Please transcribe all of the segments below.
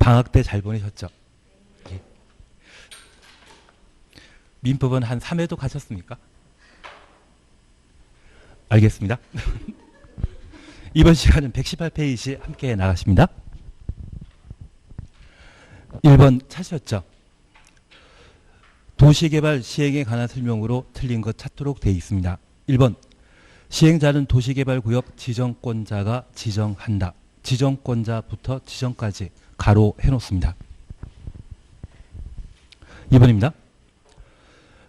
방학 때 잘 보내셨죠? 예. 민법은 한 3회도 가셨습니까? 알겠습니다. 이번 시간은 118페이지 함께 나가십니다. 1번 찾으셨죠? 도시개발 시행에 관한 설명으로 틀린 것 찾도록 되어 있습니다. 1번 시행자는 도시개발구역 지정권자가 지정한다. 지정권자부터 지정까지 가로 해놓습니다. 2번입니다.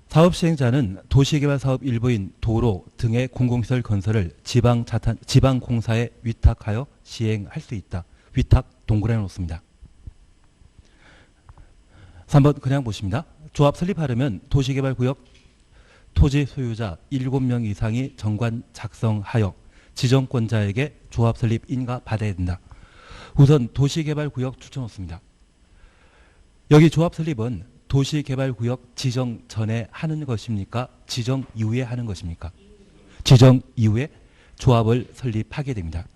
사업시행자는 도시개발사업 일부인 도로 등의 공공시설 건설을 지방공사에 위탁하여 시행할 수 있다. 위탁 동그라미 놓습니다. 3번 그냥 보십니다. 조합 설립하려면 도시개발구역 토지 소유자 7명 이상이 정관 작성하여 지정권자에게 조합 설립 인가 받아야 된다. 우선 도시개발구역 추천놓습니다. 여기 조합 설립은 도시개발구역 지정 전에 하는 것입니까? 지정 이후에 하는 것입니까? 지정 이후에 조합을 설립하게 됩니다.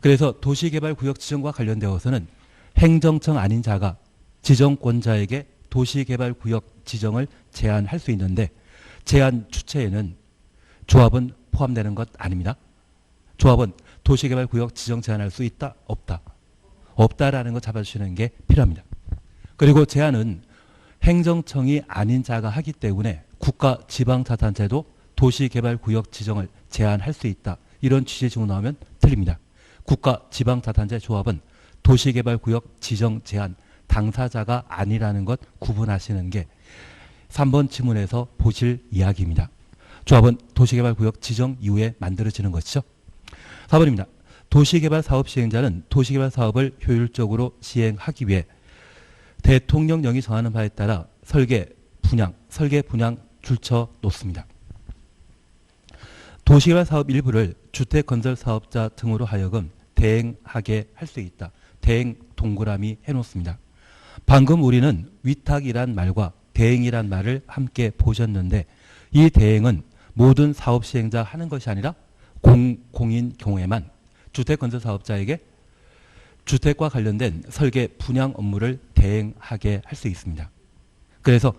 그래서 도시개발구역 지정과 관련되어서는 행정청 아닌 자가 지정권자에게 도시개발구역 지정을 제한할 수 있는데 제한 주체에는 조합은 포함되는 것 아닙니다. 조합은 도시개발구역 지정 제한할 수 있다? 없다? 없다라는 거 잡아주시는 게 필요합니다. 그리고 제한은 행정청이 아닌 자가 하기 때문에 국가지방자치단체도 도시개발구역 지정을 제한할 수 있다. 이런 취지의 질문 나오면 틀립니다. 국가지방자치단체 조합은 도시개발구역 지정 제한 당사자가 아니라는 것 구분하시는 게 3번 지문에서 보실 이야기입니다. 조합은 도시개발구역 지정 이후에 만들어지는 것이죠. 4번입니다. 도시개발 사업 시행자는 도시개발 사업을 효율적으로 시행하기 위해 대통령령이 정하는 바에 따라 설계, 분양 줄쳐 놓습니다. 도시개발 사업 일부를 주택건설 사업자 등으로 하여금 대행하게 할 수 있다. 대행 동그라미 해놓습니다. 방금 우리는 위탁이란 말과 대행이란 말을 함께 보셨는데 이 대행은 모든 사업 시행자 하는 것이 아니라 공인 경우에만 주택건설 사업자에게 주택과 관련된 설계, 분양 업무를 대행하게 할 수 있습니다. 그래서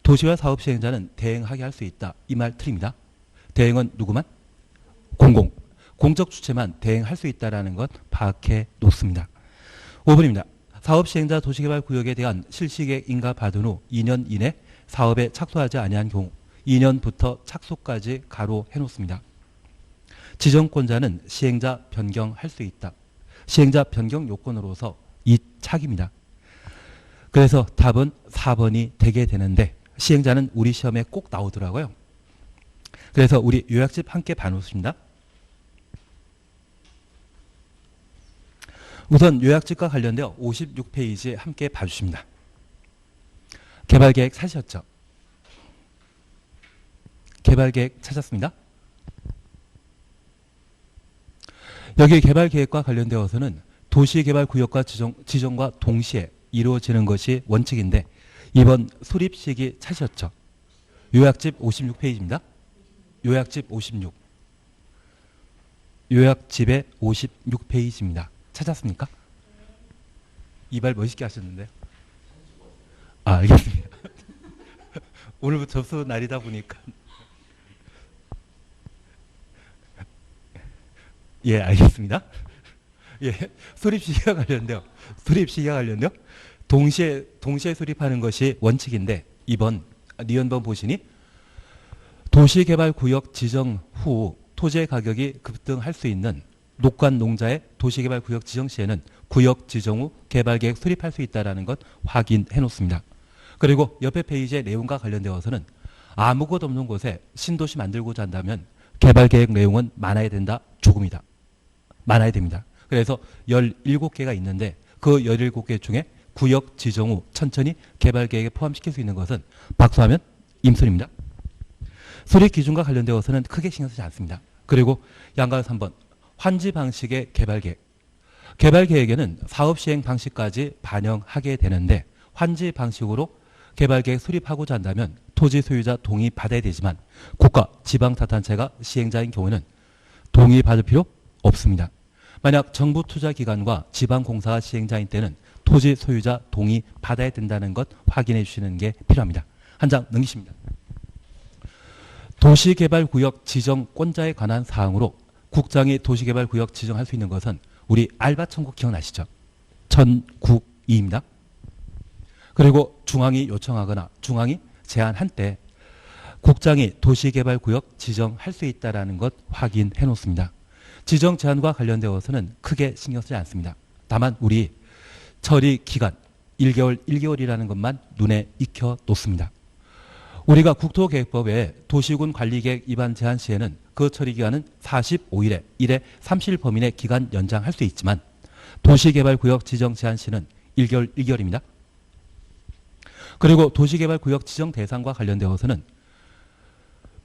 도시개발 사업 시행자는 대행하게 할 수 있다. 이 말 틀립니다. 대행은 누구만? 공적 주체만 대행할 수 있다는 것 파악해 놓습니다. 5번입니다. 사업 시행자 도시개발구역에 대한 실시계획 인가 받은 후 2년 이내 사업에 착수하지 아니한 경우 2년부터 착수까지 가로 해놓습니다. 지정권자는 시행자 변경할 수 있다. 시행자 변경 요건으로서 이 착입니다. 그래서 답은 4번이 되게 되는데 시행자는 우리 시험에 꼭 나오더라고요. 그래서 우리 요약집 함께 봐놓습니다. 우선 요약집과 관련되어 56페이지 함께 봐주십니다. 개발계획 찾으셨죠? 개발계획 찾았습니다. 여기 개발계획과 관련되어서는 도시개발구역과 지정과 동시에 이루어지는 것이 원칙인데 이번 수립시기 찾으셨죠? 요약집 56페이지입니다. 요약집 56. 요약집의 56페이지입니다. 찾았습니까? 이발 멋있게 하셨는데요. 알겠습니다. 오늘부터 접수 날이다 보니까 예, 알겠습니다. 예, 수립 시기가 관련돼요. 동시에 수립하는 것이 원칙인데 이번 니은번 보시니 도시개발구역 지정 후 토지의 가격이 급등할 수 있는 녹관농자의 도시개발구역 지정 시에는 구역 지정 후 개발계획 수립할 수 있다는 것 확인해 놓습니다. 그리고 옆에 페이지의 내용과 관련되어서는 아무것도 없는 곳에 신도시 만들고자 한다면 개발계획 내용은 많아야 된다. 조금이다. 많아야 됩니다. 그래서 17개가 있는데 그 17개 중에 구역 지정 후 천천히 개발계획에 포함시킬 수 있는 것은 박수하면 임선입니다. 수립 기준과 관련되어서는 크게 신경 쓰지 않습니다. 그리고 양가 3번 환지 방식의 개발계획. 개발계획에는 사업시행 방식까지 반영하게 되는데 환지 방식으로 개발계획 수립하고자 한다면 토지 소유자 동의 받아야 되지만 국가 지방자치단체가 시행자인 경우는 동의 받을 필요 없습니다. 만약 정부 투자 기관과 지방공사가 시행자인 때는 토지 소유자 동의 받아야 된다는 것 확인해 주시는 게 필요합니다. 한 장 넘기십니다. 도시개발구역 지정권자에 관한 사항으로 국장이 도시개발구역 지정할 수 있는 것은 우리 알바천국 기억나시죠? 1002입니다. 그리고 중앙이 요청하거나 중앙이 제안한 때 국장이 도시개발구역 지정할 수 있다는 것 확인해 놓습니다. 지정 제한과 관련되어서는 크게 신경 쓰지 않습니다. 다만 우리 처리 기간 1개월, 1개월이라는 것만 눈에 익혀 놓습니다. 우리가 국토계획법에 도시군 관리계획 위반 제한 시에는 그 처리 기간은 45일에 1회 30일 범위 내 기간 연장할 수 있지만 도시개발구역 지정 제한 시는 1개월, 1개월입니다. 그리고 도시개발구역 지정 대상과 관련되어서는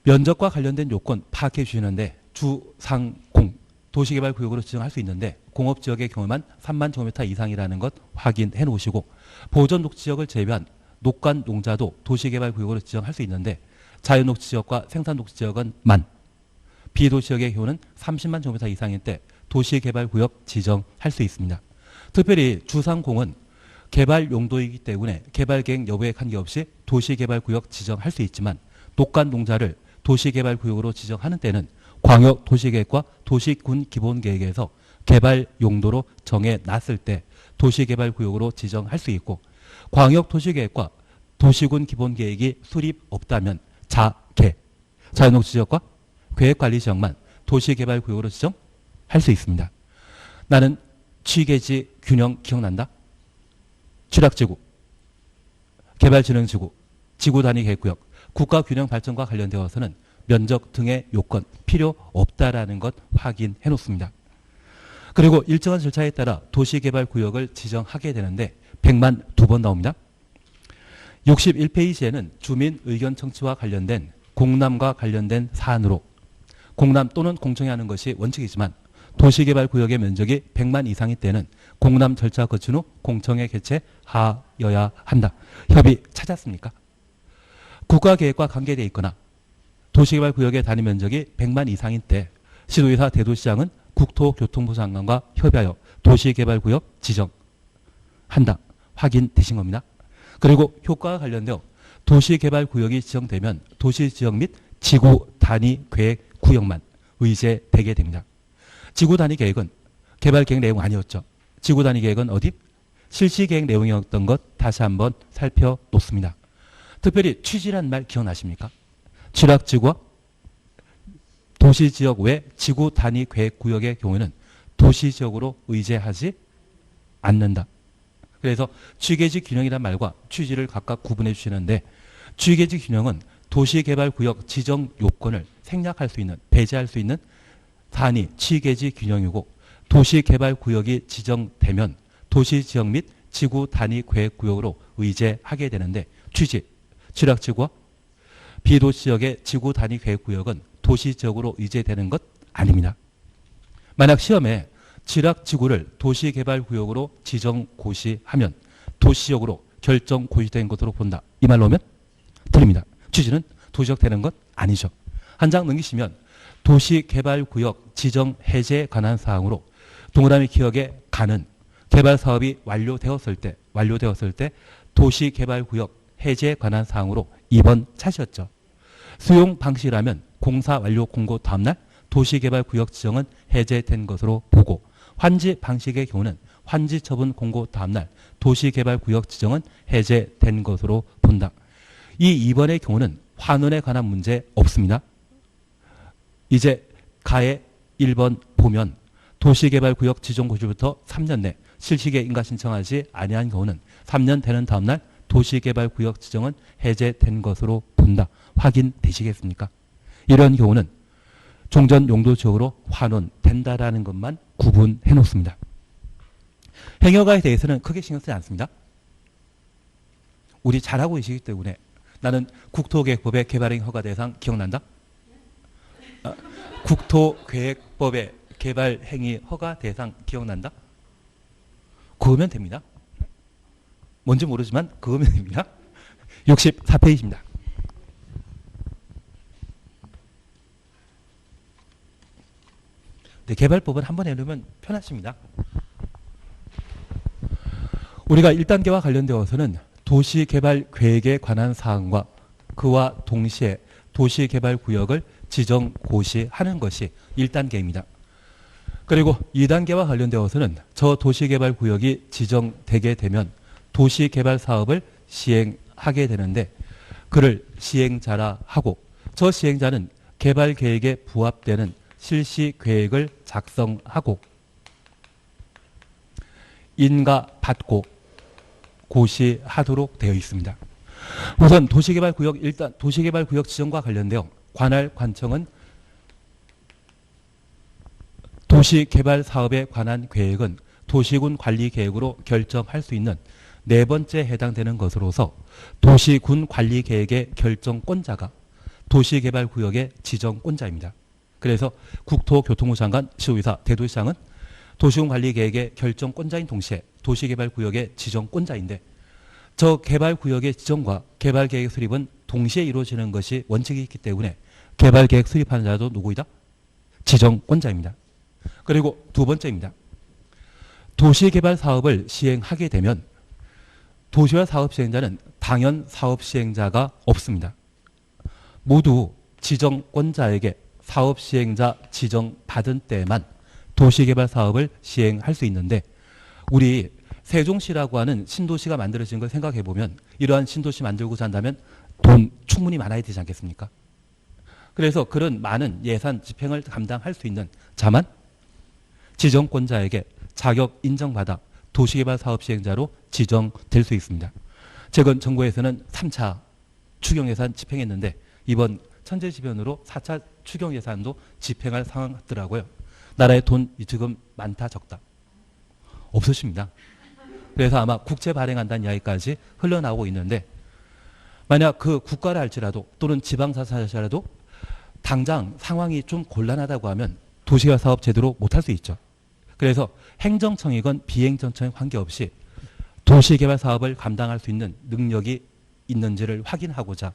면적과 관련된 요건 파악해 주시는데 주상공 도시개발구역으로 지정할 수 있는데 공업지역의 경우만 3만 제곱미터 이상이라는 것 확인해 놓으시고 보존녹지역을 제외한 녹간 농자도 도시개발구역으로 지정할 수 있는데 자연녹지지역과 생산녹지지역은 만, 비도시역의 경우는 30만 제곱미터 이상일 때 도시개발구역 지정할 수 있습니다. 특별히 주상공은 개발 용도이기 때문에 개발계획 여부에 관계없이 도시개발구역 지정할 수 있지만 녹간 농자를 도시개발구역으로 지정하는 때는 광역도시계획과 도시군 기본계획에서 개발 용도로 정해놨을 때 도시개발구역으로 지정할 수 있고 광역도시계획과 도시군 기본계획이 수립 없다면 자개, 자연녹지지역과 계획관리지역만 도시개발구역으로 지정할 수 있습니다. 나는 취계지 균형 기억난다? 취락지구, 개발진흥지구, 지구단위계획구역, 국가균형발전과 관련되어서는 면적 등의 요건 필요 없다라는 것 확인해 놓습니다. 그리고 일정한 절차에 따라 도시개발구역을 지정하게 되는데 100만 2번 나옵니다. 61페이지에는 주민 의견 청취와 관련된 공람과 관련된 사안으로 공람 또는 공청회 하는 것이 원칙이지만 도시개발구역의 면적이 100만 이상일 때는 공람 절차 거친 후 공청회 개최하여야 한다. 협의 찾았습니까? 국가계획과 관계되어 있거나 도시개발구역의 단위 면적이 100만 이상일 때 시도의사 대도시장은 국토교통부 장관과 협의하여 도시개발구역 지정한다. 확인되신 겁니다. 그리고 효과와 관련되어 도시개발구역이 지정되면 도시지역 및 지구단위계획구역만 의제되게 됩니다. 지구단위계획은 개발계획 내용 아니었죠. 지구단위계획은 어디? 실시계획 내용이었던 것 다시 한번 살펴놓습니다. 특별히 취지란 말 기억나십니까? 취락지구와 도시지역 외 지구단위계획구역의 경우에는 도시지역으로 의제하지 않는다. 그래서 취계지 균형이란 말과 취지를 각각 구분해 주시는데 취계지 균형은 도시개발구역 지정 요건을 생략할 수 있는, 배제할 수 있는 단위 취계지 균형이고 도시개발구역이 지정되면 도시지역 및 지구단위계획구역으로 의제하게 되는데 취지, 취락지구와 비도시지역의 지구단위계획구역은 도시지역으로 의제되는 것 아닙니다. 만약 시험에 취락지구를 도시개발구역으로 지정 고시하면 도시지역으로 결정 고시된 것으로 본다. 이 말로 하면 틀립니다. 취지는 도시지역 되는 것 아니죠. 한 장 넘기시면 도시개발구역 지정 해제에 관한 사항으로 동그라미 기억에 가는 개발사업이 완료되었을 때 도시개발구역 해제에 관한 사항으로 2번 차시였죠. 수용 방식이라면 공사 완료 공고 다음날 도시개발구역 지정은 해제된 것으로 보고 환지 방식의 경우는 환지 처분 공고 다음날 도시개발구역 지정은 해제된 것으로 본다. 이 2번의 경우는 환원에 관한 문제 없습니다. 이제 가에 1번 보면 도시개발구역 지정 고시부터 3년 내 실시계획 인가 신청하지 아니한 경우는 3년 되는 다음날 도시개발구역 지정은 해제된 것으로 본다. 확인되시겠습니까? 이런 경우는 종전 용도지역으로 환원된다라는 것만 구분해 놓습니다. 행여가에 대해서는 크게 신경 쓰지 않습니다. 우리 잘하고 계시기 때문에 나는 국토계획법의 개발행 허가 대상 기억난다? 국토계획법의 개발행위 허가 대상 기억난다? 그거면 됩니다. 뭔지 모르지만 그거면 됩니다. 64페이지입니다. 네, 개발법은 한번 해놓으면 편하십니다. 우리가 1단계와 관련되어서는 도시개발계획에 관한 사항과 그와 동시에 도시개발구역을 지정 고시하는 것이 1단계입니다. 그리고 2단계와 관련되어서는 저 도시개발구역이 지정되게 되면 도시개발사업을 시행하게 되는데 그를 시행자라 하고 저 시행자는 개발계획에 부합되는 실시계획을 작성하고 인가받고 고시하도록 되어 있습니다. 우선 도시개발구역 일단 도시개발구역 지정과 관련되어 관할관청은 도시개발사업에 관한 계획은 도시군 관리계획으로 결정할 수 있는 네 번째 해당되는 것으로서 도시군 관리계획의 결정권자가 도시개발구역의 지정권자입니다. 그래서 국토교통부 장관, 시도의사, 대도시장은 도시군 관리계획의 결정권자인 동시에 도시개발구역의 지정권자인데 저 개발구역의 지정과 개발계획 수립은 동시에 이루어지는 것이 원칙이 있기 때문에 개발계획 수립하는 자도 누구이다? 지정권자입니다. 그리고 두 번째입니다. 도시개발 사업을 시행하게 되면 도시개발 사업 시행자는 당연 사업 시행자가 없습니다. 모두 지정권자에게 사업 시행자 지정받은 때만 도시개발 사업을 시행할 수 있는데 우리 세종시라고 하는 신도시가 만들어진 걸 생각해 보면 이러한 신도시 만들고자 한다면 돈 충분히 많아야 되지 않겠습니까? 그래서 그런 많은 예산 집행을 감당할 수 있는 자만 지정권자에게 자격 인정받아 도시개발 사업 시행자로 지정될 수 있습니다. 최근 정부에서는 3차 추경예산 집행했는데 이번 천재지변으로 4차 추경예산도 집행할 상황 같더라고요. 나라에 돈 지금 많다 적다? 없으십니다. 그래서 아마 국채 발행한다는 이야기까지 흘러나오고 있는데 만약 그 국가를 할지라도 또는 지방자치라도 당장 상황이 좀 곤란하다고 하면 도시개발 사업 제대로 못할 수 있죠. 그래서 행정청이건 비행정청에 관계없이 도시개발 사업을 감당할 수 있는 능력이 있는지를 확인하고자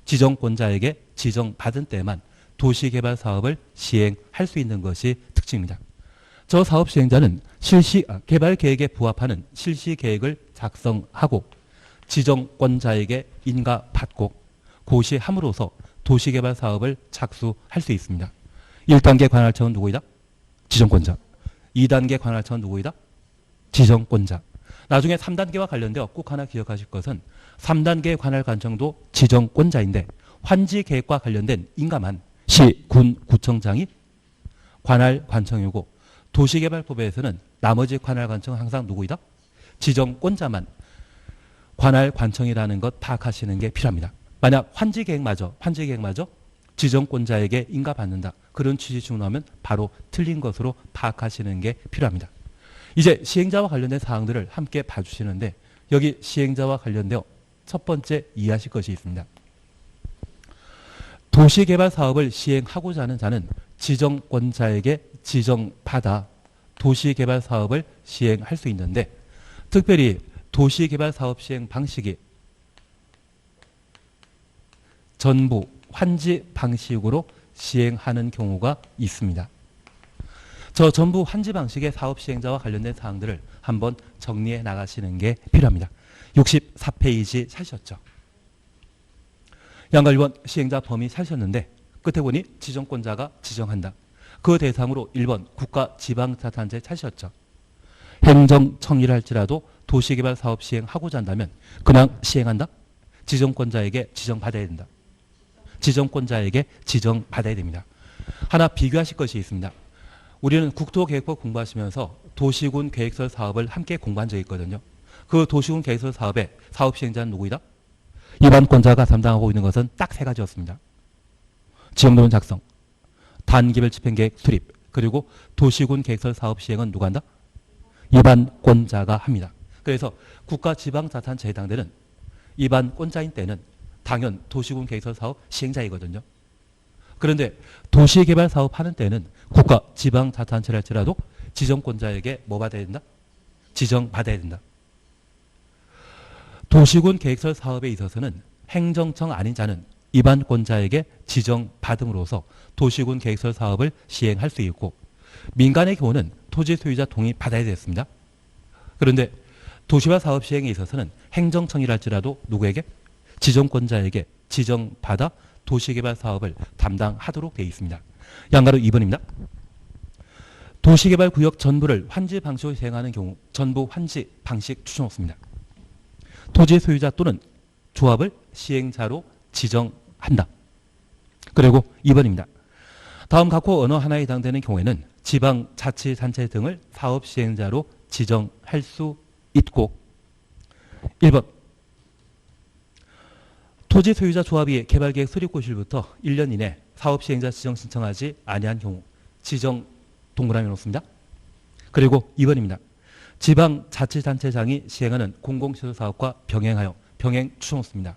지정권자에게 지정받은 때만 도시개발 사업을 시행할 수 있는 것이 특징입니다. 저 사업 시행자는 개발 계획에 부합하는 실시 계획을 작성하고 지정권자에게 인가받고 고시함으로써 도시개발 사업을 착수할 수 있습니다. 1단계 관할청은 누구이다? 지정권자. 2단계 관할청은 누구이다? 지정권자. 나중에 3단계와 관련되어 꼭 하나 기억하실 것은 3단계 관할관청도 지정권자인데 환지 계획과 관련된 인가만 시, 군, 구청장이 관할관청이고 도시개발법에서는 나머지 관할관청은 항상 누구이다? 지정권자만 관할관청이라는 것 파악하시는 게 필요합니다. 만약 환지계획마저 지정권자에게 인가받는다. 그런 취지 주문하면 바로 틀린 것으로 파악하시는 게 필요합니다. 이제 시행자와 관련된 사항들을 함께 봐주시는데 여기 시행자와 관련되어 첫 번째 이해하실 것이 있습니다. 도시개발 사업을 시행하고자 하는 자는 지정권자에게 지정받아 도시개발 사업을 시행할 수 있는데 특별히 도시개발 사업 시행 방식이 전부 환지 방식으로 시행하는 경우가 있습니다. 저 전부 환지 방식의 사업 시행자와 관련된 사항들을 한번 정리해 나가시는 게 필요합니다. 64페이지 찾으셨죠? 양가 1번 시행자 범위 찾으셨는데 끝에 보니 지정권자가 지정한다. 그 대상으로 1번 국가지방자치단체 찾으셨죠? 행정청이라 할지라도 도시개발 사업 시행하고자 한다면 그냥 시행한다? 지정권자에게 지정받아야 된다. 지정권자에게 지정받아야 됩니다. 하나 비교하실 것이 있습니다. 우리는 국토계획법 공부하시면서 도시군 계획설 사업을 함께 공부한 적이 있거든요. 그 도시군 계획설 사업의 사업 시행자는 누구이다? 입안권자가 담당하고 있는 것은 딱 세 가지였습니다. 지형도면 작성, 단기별 집행계획 수립, 그리고 도시군 계획설 사업 시행은 누가 한다? 입안권자가 합니다. 그래서 국가지방자치단체에 해당되는 입안권자인 때는 당연 도시군 계획설 사업 시행자이거든요. 그런데 도시개발 사업 하는 때는 국가지방자치단체를 할지라도 지정권자에게 뭐 받아야 된다? 지정받아야 된다. 도시군 계획설 사업에 있어서는 행정청 아닌 자는 입안권자에게 지정받음으로써 도시군 계획설 사업을 시행할 수 있고 민간의 경우는 토지 소유자 동의 받아야 됐습니다. 그런데 도시화 사업 시행에 있어서는 행정청이랄지라도 누구에게? 지정권자에게 지정받아 도시개발 사업을 담당하도록 되어 있습니다. 양가로 2번입니다. 도시개발 구역 전부를 환지 방식으로 시행하는 경우 전부 환지 방식 추천없습니다. 토지 소유자 또는 조합을 시행자로 지정한다. 그리고 2번입니다. 다음 각호 어느 하나에 해당되는 경우에는 지방자치단체 등을 사업 시행자로 지정할 수 있고 1번 토지 소유자 조합이 개발계획 수립 고시일부터 1년 이내 사업 시행자 지정 신청하지 아니한 경우 지정 동그라미 놓습니다. 그리고 2번입니다. 지방자치단체장이 시행하는 공공시설 사업과 병행하여 병행 추천없습니다.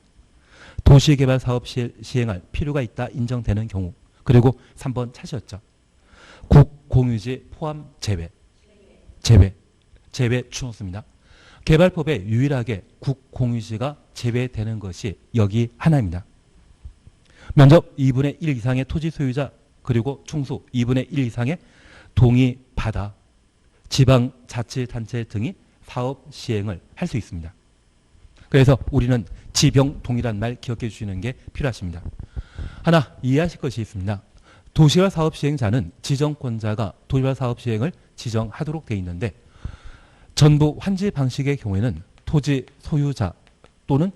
도시개발 사업 시행할 필요가 있다 인정되는 경우 그리고 3번 차시였죠. 국공유지 포함 제외 추천없습니다. 개발법에 유일하게 국공유지가 제외되는 것이 여기 하나입니다. 면적 2분의 1 이상의 토지 소유자 그리고 충수 2분의 1 이상의 동의받아 지방자치단체 등이 사업 시행을 할 수 있습니다. 그래서 우리는 지병동이란 말 기억해 주시는 게 필요하십니다. 하나 이해하실 것이 있습니다. 도시개발 사업 시행자는 지정권자가 도시개발 사업 시행을 지정하도록 되어 있는데 전부 환지 방식의 경우에는 토지 소유자 또는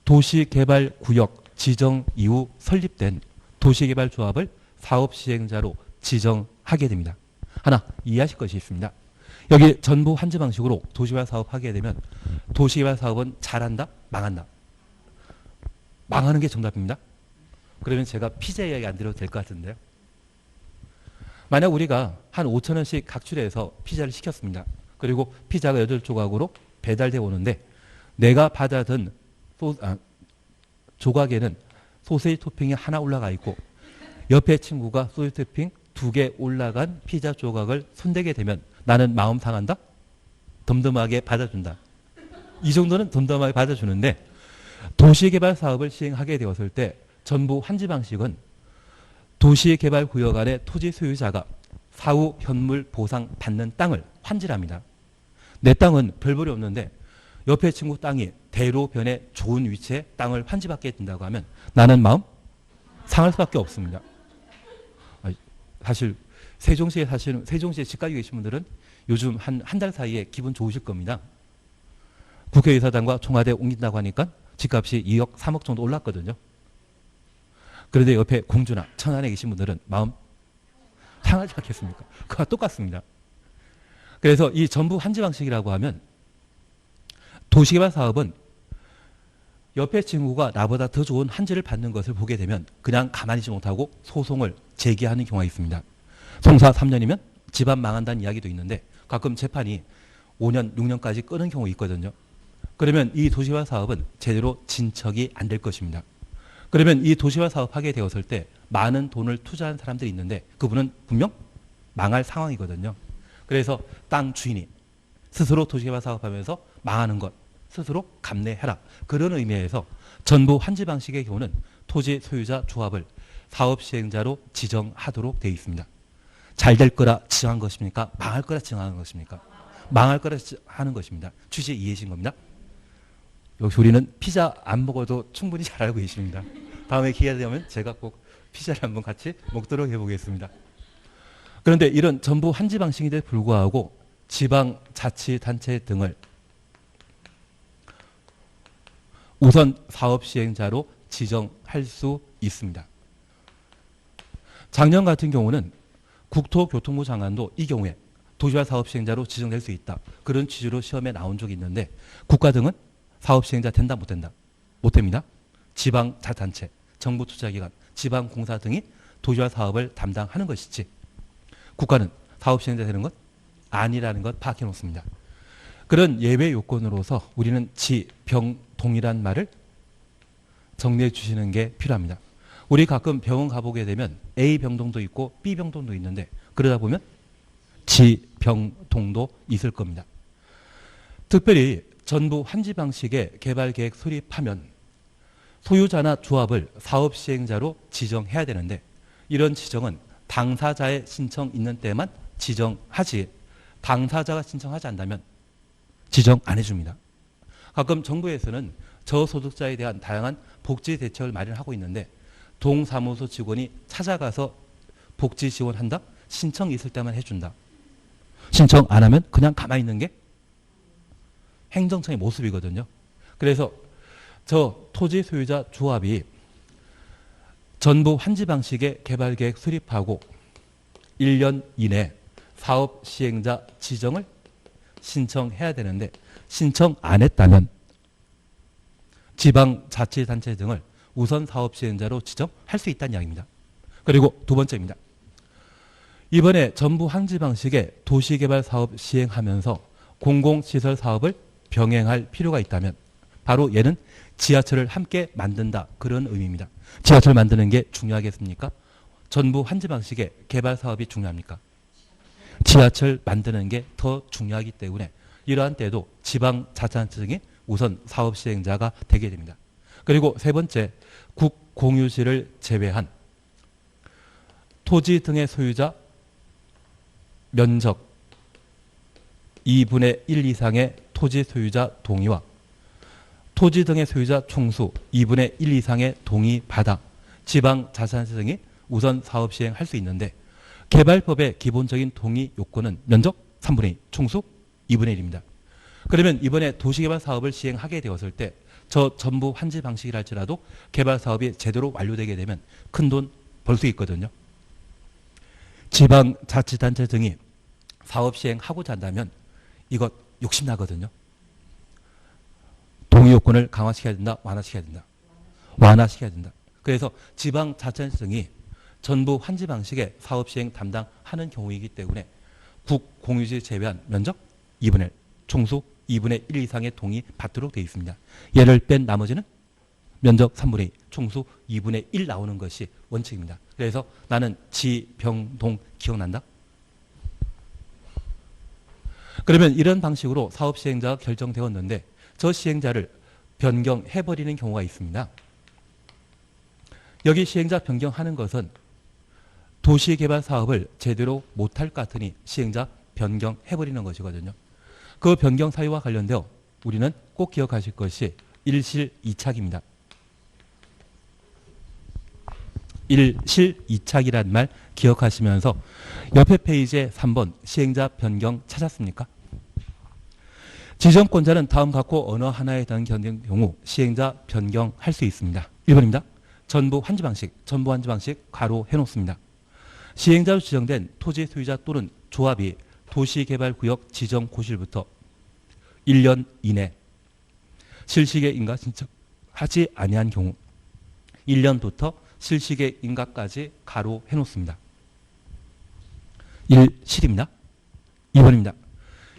도시개발구역 지정 이후 설립된 도시개발조합을 사업 시행자로 지정하게 됩니다. 하나 이해하실 것이 있습니다. 여기 전부 환지 방식으로 도시개발 사업하게 되면 도시개발 사업은 잘한다? 망한다? 망하는 게 정답입니다. 그러면 제가 피자 이야기 안 드려도 될 것 같은데요. 만약 우리가 한 5,000원씩 각출해서 피자를 시켰습니다. 그리고 피자가 8조각으로 배달되어 오는데 내가 받아든 조각에는 소세지 토핑이 하나 올라가 있고 옆에 친구가 소세지 토핑 2개 올라간 피자 조각을 손대게 되면 나는 마음 상한다? 덤덤하게 받아준다. 이 정도는 덤덤하게 받아주는데 도시개발 사업을 시행하게 되었을 때 전부 환지 방식은 도시개발구역 안에 토지 소유자가 사후 현물 보상 받는 땅을 환지합니다. 내 땅은 별 볼이 없는데 옆에 친구 땅이 대로변에 좋은 위치에 땅을 환지받게 된다고 하면 나는 마음 상할 수밖에 없습니다. 사실 세종시에 집 가지고 계신 분들은 요즘 한 달 사이에 기분 좋으실 겁니다. 국회의사당과 청와대 옮긴다고 하니까 집값이 2억, 3억 정도 올랐거든요. 그런데 옆에 공주나 천안에 계신 분들은 마음 상하지 않겠습니까? 그와 똑같습니다. 그래서 이 전부 환지 방식이라고 하면 도시개발 사업은 옆에 친구가 나보다 더 좋은 환지를 받는 것을 보게 되면 그냥 가만히 있지 못하고 소송을 제기하는 경우가 있습니다. 송사 3년이면 집안 망한다는 이야기도 있는데 가끔 재판이 5년, 6년까지 끄는 경우가 있거든요. 그러면 이 도시개발 사업은 제대로 진척이 안 될 것입니다. 그러면 이 도시개발 사업하게 되었을 때 많은 돈을 투자한 사람들이 있는데 그분은 분명 망할 상황이거든요. 그래서 땅 주인이 스스로 도시개발 사업하면서 망하는 것 스스로 감내해라. 그런 의미에서 전부 환지 방식의 경우는 토지 소유자 조합을 사업 시행자로 지정하도록 되어 있습니다. 잘 될 거라 지정한 것입니까? 망할 거라 지정하는 것입니까? 망할 거라 하는 것입니다. 취지 이해하신 겁니다. 역시 우리는 피자 안 먹어도 충분히 잘 알고 계십니다. 다음에 기회가 되면 제가 꼭 피자를 한번 같이 먹도록 해보겠습니다. 그런데 이런 전부 환지 방식인데 불구하고 지방자치단체 등을 우선 사업 시행자로 지정할 수 있습니다. 작년 같은 경우는 국토교통부 장관도 이 경우에 도시개발 사업 시행자로 지정될 수 있다. 그런 취지로 시험에 나온 적이 있는데 국가 등은 사업 시행자 된다 못 된다? 못 됩니다. 지방자치단체, 정부투자기관, 지방공사 등이 도시개발 사업을 담당하는 것이지 국가는 사업 시행자 되는 것 아니라는 것 파악해 놓습니다. 그런 예외 요건으로서 우리는 지, 병, 동이란 말을 정리해 주시는 게 필요합니다. 우리 가끔 병원 가보게 되면 A 병동도 있고 B 병동도 있는데 그러다 보면 지, 병, 동도 있을 겁니다. 특별히 전부 환지 방식의 개발계획 수립하면 소유자나 조합을 사업 시행자로 지정해야 되는데 이런 지정은 당사자의 신청 있는 때만 지정하지 당사자가 신청하지 않다면 지정 안 해줍니다. 가끔 정부에서는 저소득자에 대한 다양한 복지 대책을 마련하고 있는데 동사무소 직원이 찾아가서 복지 지원한다? 신청 있을 때만 해준다. 신청 안 하면 그냥 가만히 있는 게 행정청의 모습이거든요. 그래서 저 토지 소유자 조합이 전부 환지 방식의 개발 계획 수립하고 1년 이내 사업 시행자 지정을 신청해야 되는데 신청 안 했다면 지방자치단체 등을 우선 사업 시행자로 지정할 수 있다는 이야기입니다. 그리고 두 번째입니다. 이번에 전부 환지 방식의 도시개발 사업 시행하면서 공공시설 사업을 병행할 필요가 있다면 바로 얘는 지하철을 함께 만든다 그런 의미입니다. 지하철 만드는 게 중요하겠습니까? 전부 환지 방식의 개발 사업이 중요합니까? 지하철 만드는 게 더 중요하기 때문에 이러한 때도 지방자치단체 등이 우선 사업 시행자가 되게 됩니다. 그리고 세 번째, 국공유지를 제외한 토지 등의 소유자 면적 2분의 1 이상의 토지 소유자 동의와 토지 등의 소유자 총수 2분의 1 이상의 동의 받아 지방자치단체 등이 우선 사업 시행할 수 있는데 개발법의 기본적인 동의 요건은 면적 3분의 2, 총수 2분의 1입니다. 그러면 이번에 도시개발 사업을 시행하게 되었을 때 저 전부 환지 방식이랄지라도 개발 사업이 제대로 완료되게 되면 큰 돈 벌 수 있거든요. 지방자치단체 등이 사업 시행하고자 한다면 이것 욕심나거든요. 동의 요건을 강화시켜야 된다, 완화시켜야 된다. 완화시켜야 된다. 그래서 지방자치단체 등이 전부 환지 방식의 사업 시행 담당하는 경우이기 때문에 국공유지 제외한 면적 2분의 1, 총수 2분의 1 이상의 동의 받도록 되어 있습니다. 얘를 뺀 나머지는 면적 3분의 2, 총수 2분의 1 나오는 것이 원칙입니다. 그래서 나는 지병동 기억난다? 그러면 이런 방식으로 사업 시행자가 결정되었는데 저 시행자를 변경해버리는 경우가 있습니다. 여기 시행자 변경하는 것은 도시개발 사업을 제대로 못할 것 같으니 시행자 변경해버리는 것이거든요. 그 변경 사유와 관련되어 우리는 꼭 기억하실 것이 일실이착입니다. 일실이착이란 말 기억하시면서 옆에 페이지에 3번 시행자 변경 찾았습니까? 지정권자는 다음 갖고 어느 하나에 해당 경우 시행자 변경할 수 있습니다. 1번입니다. 전부 환지 방식, 전부 환지 방식 가로 해놓습니다. 시행자로 지정된 토지 소유자 또는 조합이 도시개발구역 지정 고시일부터 1년 이내 실시계 인가 신청하지 아니한 경우 1년부터 실시계 인가까지 가로 해놓습니다. 1실입니다. 2번입니다.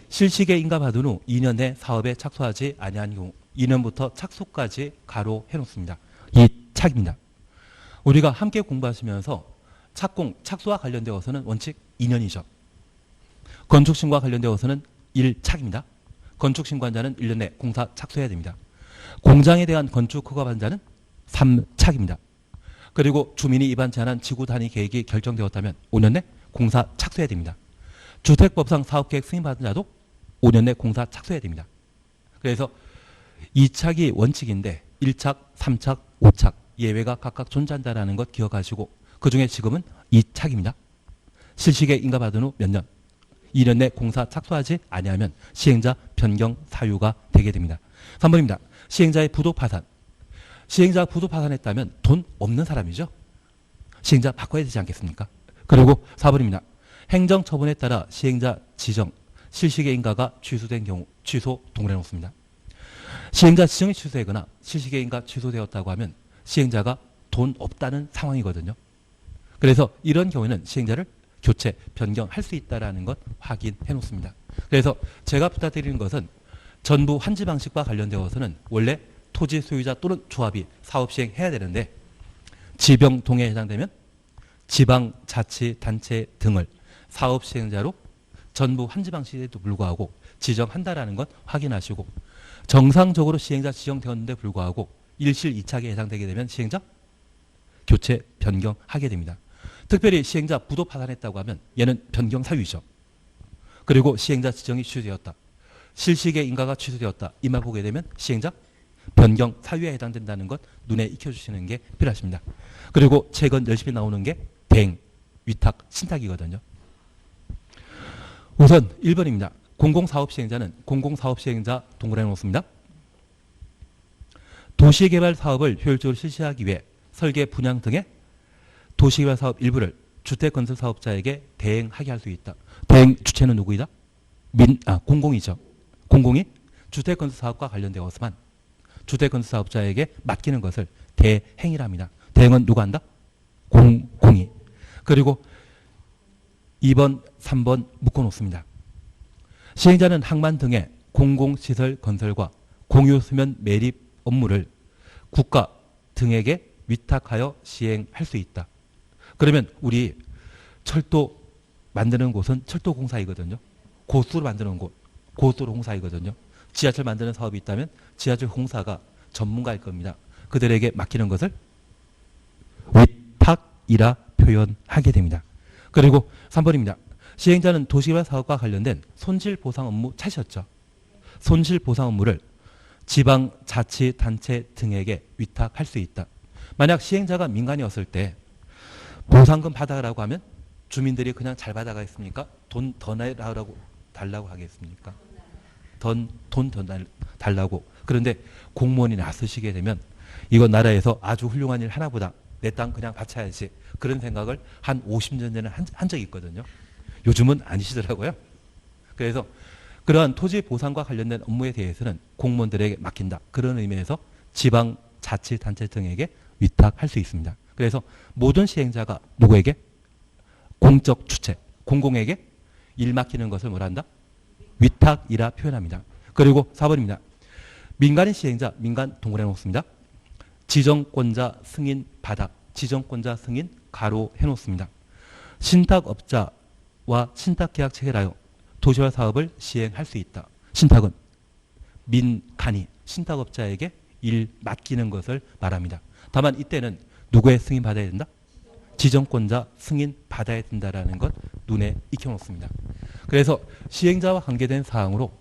실시계 인가 받은 후 2년 내 사업에 착수하지 아니한 경우 2년부터 착수까지 가로 해놓습니다. 2착입니다. 우리가 함께 공부하시면서 착수와 관련되어서는 원칙 2년이죠. 건축신고와 관련되어서는 1착입니다. 건축신고한자는 1년 내 공사 착수해야 됩니다. 공장에 대한 건축 허가 받은 3착입니다. 그리고 주민이 입안 제한한 지구 단위 계획이 결정되었다면 5년 내 공사 착수해야 됩니다. 주택법상 사업계획 승인받은 자도 5년 내 공사 착수해야 됩니다. 그래서 2착이 원칙인데 1착, 3착, 5착 예외가 각각 존재한다는 것 기억하시고 그중에 지금은 2착입니다. 실시계 인가받은 후 몇 년? 2년 내 공사 착수하지 아니하면 시행자 변경 사유가 되게 됩니다. 3번입니다. 시행자의 부도 파산. 시행자가 부도 파산했다면 돈 없는 사람이죠. 시행자 바꿔야 되지 않겠습니까? 그리고 4번입니다. 행정처분에 따라 시행자 지정, 실시계 인가가 취소된 경우 취소 동일해 놓습니다. 시행자 지정이 취소되거나 실시계 인가 취소되었다고 하면 시행자가 돈 없다는 상황이거든요. 그래서 이런 경우에는 시행자를 교체, 변경할 수 있다는 것 확인해 놓습니다. 그래서 제가 부탁드리는 것은 전부 환지 방식과 관련되어서는 원래 토지 소유자 또는 조합이 사업 시행해야 되는데 지병동에 해당되면 지방자치단체 등을 사업 시행자로 전부 환지 방식에도 불구하고 지정한다라는 것 확인하시고 정상적으로 시행자 지정되었는데 불구하고 일실 이착에 해당되게 되면 시행자 교체, 변경하게 됩니다. 특별히 시행자 부도 파산했다고 하면 얘는 변경 사유이죠. 그리고 시행자 지정이 취소되었다. 실시계 인가가 취소되었다. 이 말 보게 되면 시행자 변경 사유에 해당된다는 것 눈에 익혀주시는 게 필요하십니다. 그리고 최근 열심히 나오는 게 대행, 위탁, 신탁이거든요. 우선 1번입니다. 공공사업 시행자는 공공사업 시행자 동그라미 놓습니다. 도시개발 사업을 효율적으로 실시하기 위해 설계, 분양 등의 도시개발 사업 일부를 주택건설사업자에게 대행하게 할 수 있다. 대행 주체는 누구이다? 공공이죠. 공공이 주택건설사업과 관련되어서만 주택건설사업자에게 맡기는 것을 대행이랍니다. 대행은 누가 한다? 공공이. 그리고 2번, 3번 묶어놓습니다. 시행자는 항만 등의 공공시설 건설과 공유수면 매립 업무를 국가 등에게 위탁하여 시행할 수 있다. 그러면 우리 철도 만드는 곳은 철도공사이거든요. 고수로 만드는 곳, 고수로 공사이거든요. 지하철 만드는 사업이 있다면 지하철 공사가 전문가일 겁니다. 그들에게 맡기는 것을 위탁이라 표현하게 됩니다. 그리고 3번입니다. 시행자는 도시개발 사업과 관련된 손실보상 업무 찾으셨죠. 손실보상 업무를 지방자치단체 등에게 위탁할 수 있다. 만약 시행자가 민간이었을 때 보상금 받아라고 하면 주민들이 그냥 잘 받아가겠습니까? 돈 더 달라고 하겠습니까? 돈 더 달라고. 그런데 공무원이 나서시게 되면 이건 나라에서 아주 훌륭한 일 하나보다 내 땅 그냥 바쳐야지. 그런 생각을 한 50년 전에 한 적이 있거든요. 요즘은 아니시더라고요. 그래서 그러한 토지 보상과 관련된 업무에 대해서는 공무원들에게 맡긴다. 그런 의미에서 지방자치단체 등에게 위탁할 수 있습니다. 그래서 모든 시행자가 누구에게? 공적 주체, 공공에게 일 맡기는 것을 뭐라 한다? 위탁이라 표현합니다. 그리고 4번입니다. 민간인 시행자, 민간 동그라미 놓습니다. 지정권자 승인 받아, 지정권자 승인 가로 해놓습니다. 신탁업자와 신탁계약 체결하여 도시개발 사업을 시행할 수 있다. 신탁은 민간이 신탁업자에게 일 맡기는 것을 말합니다. 다만 이때는 누구의 승인 받아야 된다? 지정권자 승인 받아야 된다라는 것 눈에 익혀놓습니다. 그래서 시행자와 관계된 사항으로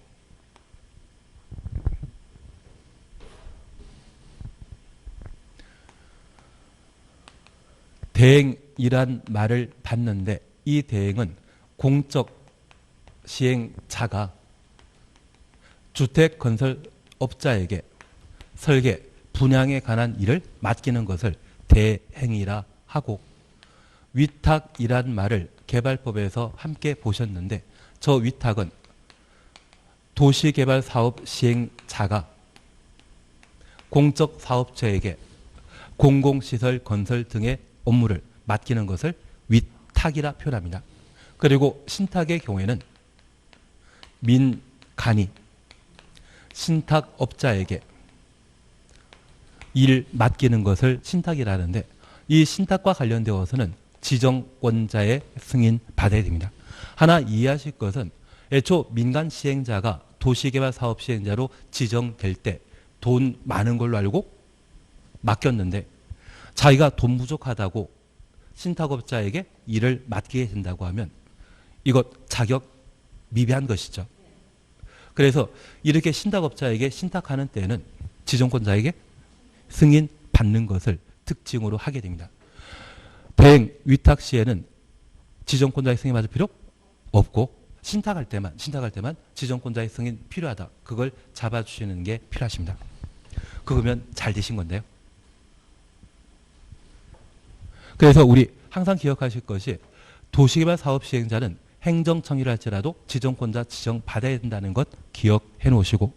대행이란 말을 받는데 이 대행은 공적 시행자가 주택건설업자에게 설계, 분양에 관한 일을 맡기는 것을 대행이라 하고 위탁이란 말을 개발법에서 함께 보셨는데 저 위탁은 도시개발사업 시행자가 공적사업자에게 공공시설 건설 등의 업무를 맡기는 것을 위탁이라 표현합니다. 그리고 신탁의 경우에는 민간이 신탁업자에게 일 맡기는 것을 신탁이라는데 이 신탁과 관련되어서는 지정권자의 승인 받아야 됩니다. 하나 이해하실 것은 애초 민간 시행자가 도시개발 사업 시행자로 지정될 때 돈 많은 걸로 알고 맡겼는데 자기가 돈 부족하다고 신탁업자에게 일을 맡기게 된다고 하면 이것 자격 미비한 것이죠. 그래서 이렇게 신탁업자에게 신탁하는 때는 지정권자에게 승인 받는 것을 특징으로 하게 됩니다. 대행, 위탁 시에는 지정권자의 승인 받을 필요 없고 신탁할 때만 지정권자의 승인 필요하다. 그걸 잡아주시는 게 필요하십니다. 그거면 잘 되신 건데요. 그래서 우리 항상 기억하실 것이 도시개발 사업 시행자는 행정청이라 할지라도 지정권자 지정받아야 된다는 것 기억해 놓으시고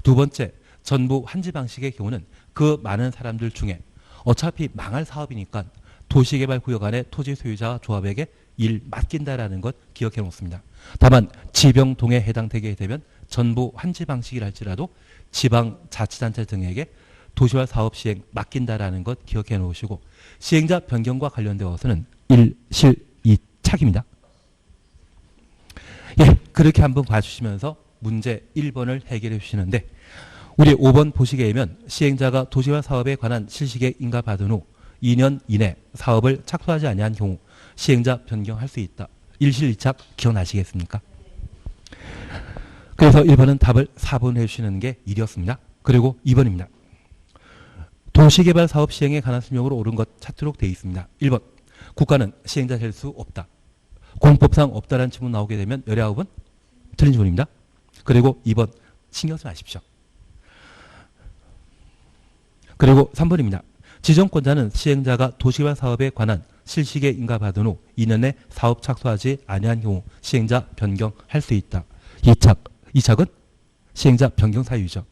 두 번째, 전부 환지 방식의 경우는 그 많은 사람들 중에 어차피 망할 사업이니까 도시개발구역 안에 토지 소유자 조합에게 일 맡긴다라는 것 기억해 놓습니다. 다만 지병동에 해당되게 되면 전부 환지 방식이라 할지라도 지방자치단체 등에게 도시개발 사업 시행 맡긴다라는 것 기억해 놓으시고 시행자 변경과 관련되어서는 일실이착입니다. 예, 그렇게 한번 봐주시면서 문제 1번을 해결해 주시는데 우리 5번 보시게 되면 시행자가 도시개발 사업에 관한 실시계 인가 받은 후 2년 이내 사업을 착수하지 아니한 경우 시행자 변경할 수 있다. 일실이착 기억나시겠습니까? 그래서 1번은 답을 4번 해주시는 게 1이었습니다. 그리고 2번입니다. 도시개발 사업 시행에 관한 설명으로 옳은 것 찾도록 되어 있습니다. 1번 국가는 시행자 될 수 없다. 공법상 없다라는 질문 나오게 되면 19번 틀린 질문입니다. 그리고 2번 신경 쓰지 마십시오. 그리고 3번입니다. 지정권자는 시행자가 도시개발 사업에 관한 실시에 인가받은 후 2년 내 사업 착수하지 아니한 경우 시행자 변경할 수 있다. 2착은 시행자 변경 사유죠.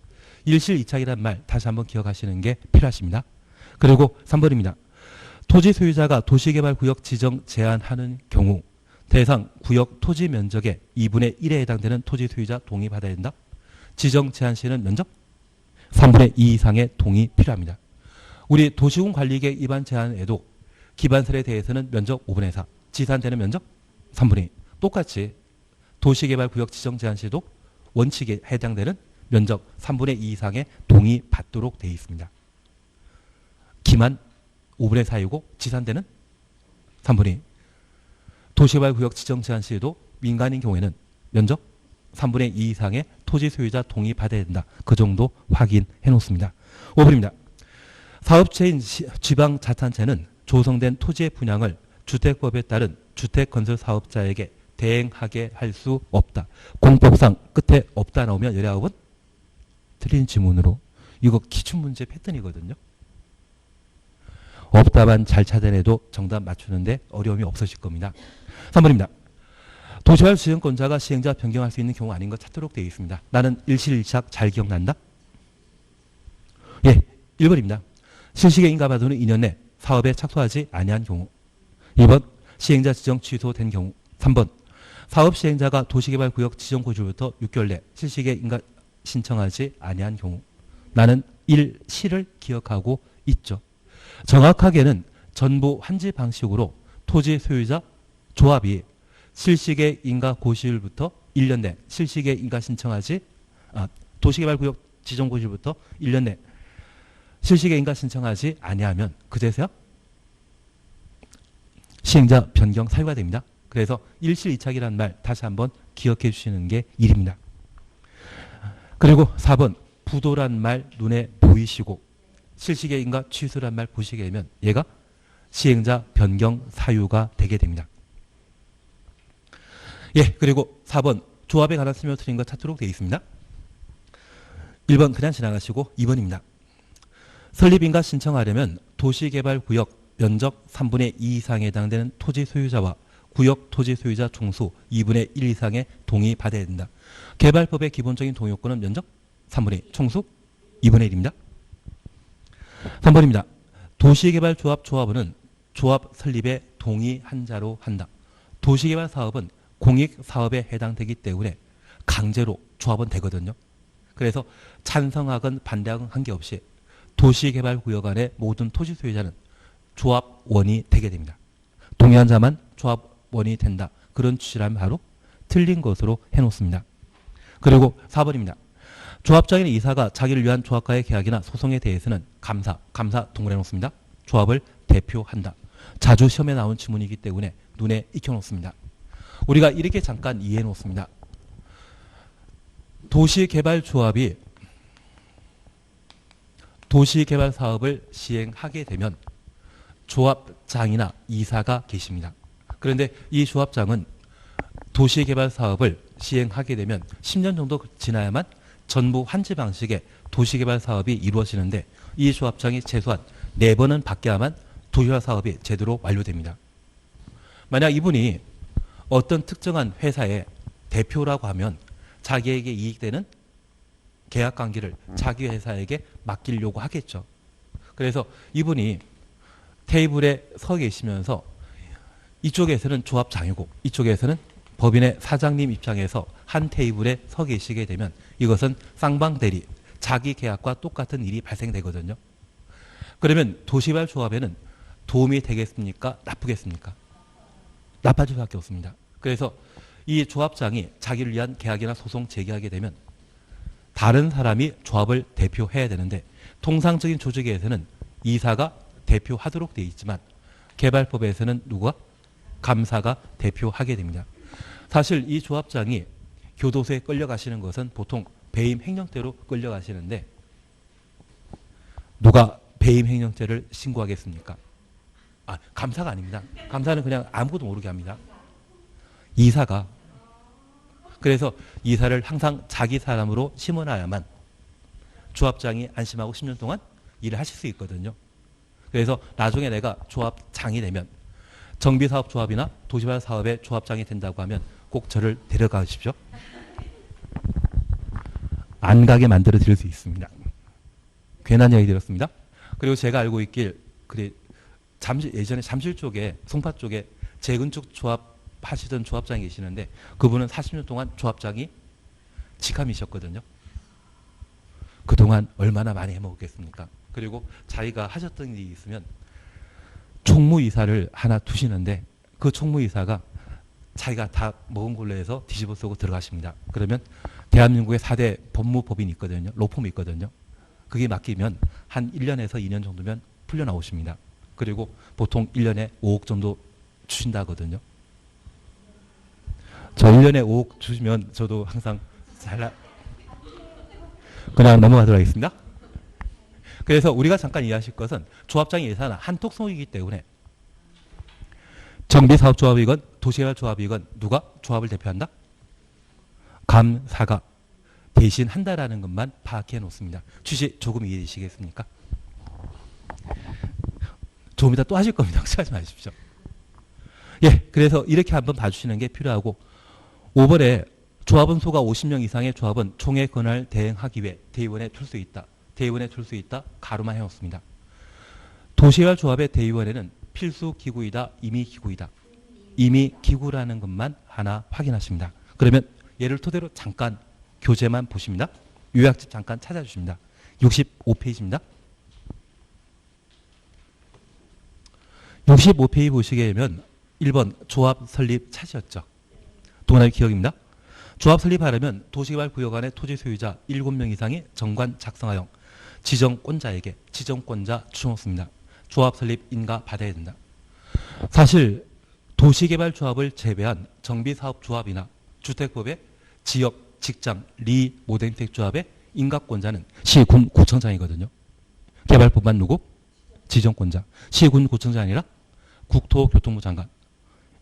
일실이착이란 말 다시 한번 기억하시는 게 필요하십니다. 그리고 3번입니다. 토지 소유자가 도시개발구역 지정 제한하는 경우 대상 구역 토지 면적의 2분의 1에 해당되는 토지 소유자 동의 받아야 된다. 지정 제한 시에는 면적 3분의 2 이상의 동의 필요합니다. 우리 도시군 관리계획 위반 제한에도 기반설에 대해서는 면적 5분의 4, 지산되는 면적 3분의 2. 똑같이 도시개발구역 지정 제한 시에도 원칙에 해당되는 면적 3분의 2 이상의 동의 받도록 되어 있습니다. 기만 5분의 4이고 지산되는 3분의 2. 도시개발구역 지정 제한 시에도 민간인 경우에는 면적 3분의 2 이상의 토지 소유자 동의 받아야 된다. 그 정도 확인해 놓습니다. 5번입니다. 사업체인 지방자탄체는 조성된 토지의 분양을 주택법에 따른 주택건설사업자에게 대행하게 할 수 없다. 공법상 끝에 없다 나오면 19번 틀린 지문으로. 이거 기출문제 패턴이거든요. 없다만 잘 찾아내도 정답 맞추는데 어려움이 없으실 겁니다. 3번입니다. 도시개발 지정권자가 시행자 변경할 수 있는 경우 아닌 것 찾도록 되어 있습니다. 나는 일실일착 잘 기억난다? 예, 1번입니다. 실시에 인가받은 후 2년 내 사업에 착수하지 아니한 경우. 2번 시행자 지정 취소된 경우. 3번 사업 시행자가 도시개발구역 지정 고지로부터 6개월 내 실시에 인가 신청하지 아니한 경우. 나는 1시를 기억하고 있죠. 정확하게는 전부 환지 방식으로 토지 소유자 조합이 실시계 인가 고시일부터 1년 내 실시계 인가 신청하지 도시개발구역 지정 고시일부터 1년 내 실시계 인가 신청하지 아니하면 그제서야 시행자 변경 사유가 됩니다. 그래서 일실이착이라는 말 다시 한번 기억해 주시는 게 일입니다. 그리고 4번 부도란 말 눈에 보이시고 실시계 인가 취소란 말 보시게 되면 얘가 시행자 변경 사유가 되게 됩니다. 예, 그리고 4번 조합에 관한 설명 드린 것 찾도록 되어 있습니다. 1번 그냥 지나가시고 2번입니다. 설립인가 신청하려면 도시개발구역 면적 3분의 2 이상에 해당되는 토지 소유자와 구역 토지 소유자 총수 2분의 1 이상의 동의 받아야 된다. 개발법의 기본적인 동의 요건은 면적 3분의 2, 총수 2분의 1입니다. 3번입니다. 도시개발조합 조합원은 조합 설립에 동의한 자로 한다. 도시개발 사업은 공익사업에 해당되기 때문에 강제로 조합원 되거든요. 그래서 찬성하건 반대하건 관계없이 도시개발구역 안의 모든 토지 소유자는 조합원이 되게 됩니다. 동의한 자만 조합원이 된다. 그런 취지라면 바로 틀린 것으로 해놓습니다. 그리고 4번입니다. 조합장인 이사가 자기를 위한 조합과의 계약이나 소송에 대해서는 감사 동그래 놓습니다. 조합을 대표한다. 자주 시험에 나온 지문이기 때문에 눈에 익혀놓습니다. 우리가 이렇게 잠깐 이해해 놓습니다. 도시개발조합이 도시개발 사업을 시행하게 되면 조합장이나 이사가 계십니다. 그런데 이 조합장은 도시개발 사업을 시행하게 되면 10년 정도 지나야만 전부 환지 방식의 도시개발 사업이 이루어지는데 이 조합장이 최소한 4번은 바뀌어야만 도시개발 사업이 제대로 완료됩니다. 만약 이분이 어떤 특정한 회사의 대표라고 하면 자기에게 이익되는 계약관계를 자기 회사에게 맡기려고 하겠죠. 그래서 이분이 테이블에 서 계시면서 이쪽에서는 조합장이고 이쪽에서는 법인의 사장님 입장에서 한 테이블에 서 계시게 되면 이것은 쌍방대리, 자기 계약과 똑같은 일이 발생되거든요. 그러면 도시개발 조합에는 도움이 되겠습니까? 나쁘겠습니까? 나빠질 수밖에 없습니다. 그래서 이 조합장이 자기를 위한 계약이나 소송 제기하게 되면 다른 사람이 조합을 대표해야 되는데 통상적인 조직에서는 이사가 대표하도록 되어 있지만 개발법에서는 누가? 감사가 대표하게 됩니다. 사실 이 조합장이 교도소에 끌려가시는 것은 보통 배임 횡령죄로 끌려가시는데 누가 배임 횡령죄를 신고하겠습니까? 감사가 아닙니다. 감사는 그냥 아무것도 모르게 합니다. 이사가. 그래서 이사를 항상 자기 사람으로 심어놔야만 조합장이 안심하고 10년 동안 일을 하실 수 있거든요. 그래서 나중에 내가 조합장이 되면 정비사업조합이나 도시발 사업의 조합장이 된다고 하면 꼭 저를 데려가십시오. 안 가게 만들어 드릴 수 있습니다. 괜한 이야기 들었습니다. 그리고 제가 알고 있길 예전에 잠실 쪽에 송파 쪽에 재건축 조합 하시던 조합장이 계시는데 그분은 40년 동안 조합장이 직함이셨거든요. 그동안 얼마나 많이 해먹었겠습니까? 그리고 자기가 하셨던 일이 있으면 총무이사를 하나 두시는데 그 총무이사가 자기가 다 먹은 걸로 해서 뒤집어 쓰고 들어가십니다. 그러면 대한민국의 4대 법무법인이 있거든요. 로펌이 있거든요. 그게 맡기면 한 1년에서 2년 정도면 풀려 나오십니다. 그리고 보통 1년에 5억 정도 주신다거든요. 저 1년에 5억 주시면 저도 항상 그냥 넘어가도록 하겠습니다. 그래서 우리가 잠깐 이해하실 것은 조합장의 예산은 한톡송이기 때문에 정비사업조합이건 도시개발조합이건 누가 조합을 대표한다? 감사가 대신한다라는 것만 파악해 놓습니다. 취지 조금 이해되시겠습니까? 조금 이따 또 하실 겁니다. 걱정하지 마십시오. 예, 그래서 이렇게 한번 봐주시는 게 필요하고 5번에 조합원 수가 50명 이상의 조합은 총회 권한을 대행하기 위해 대의원에 출 수 있다. 대의원에 출 수 있다. 가로만 해놓습니다. 도시개발조합의 대의원에는 필수 기구이다. 임의 기구이다. 임의 기구라는 것만 하나 확인하십니다. 그러면 얘를 토대로 잠깐 교재만 보십니다. 요약집 잠깐 찾아주십니다. 65페이지입니다. 65페이지 보시게 되면 1번 조합 설립 차지였죠. 동남아 기억입니다. 조합 설립하려면 도시개발구역 안의 토지 소유자 7명 이상의 정관 작성하여 지정권자에게 지정권자 주어놓습니다. 조합 설립 인가 받아야 된다. 사실 도시개발조합을 제외한 정비사업조합이나 주택법의 지역, 직장, 리, 모den택조합의 인가권자는 시, 군, 구청장이거든요. 개발법만 누구? 지정권자. 시, 군, 구청장이 아니라 국토교통부 장관,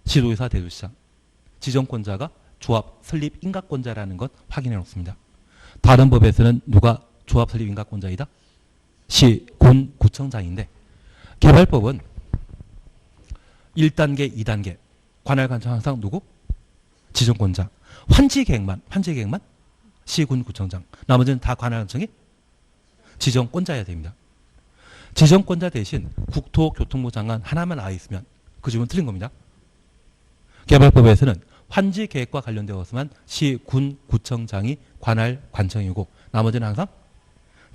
시도의사, 대도시장. 지정권자가 조합 설립 인가권자라는 것 확인해 놓습니다. 다른 법에서는 누가 조합 설립 인가권자이다? 시, 군, 구청장인데 개발법은 1단계, 2단계 관할 관청 항상 누구? 지정권자. 환지계획만 시, 군, 구청장. 나머지는 다 관할 관청이 지정권자여야 됩니다. 지정권자 대신 국토교통부 장관 하나만 나와 있으면 그 질문 틀린 겁니다. 개발법에서는 환지계획과 관련되어서만 시, 군, 구청장이 관할 관청이고 나머지는 항상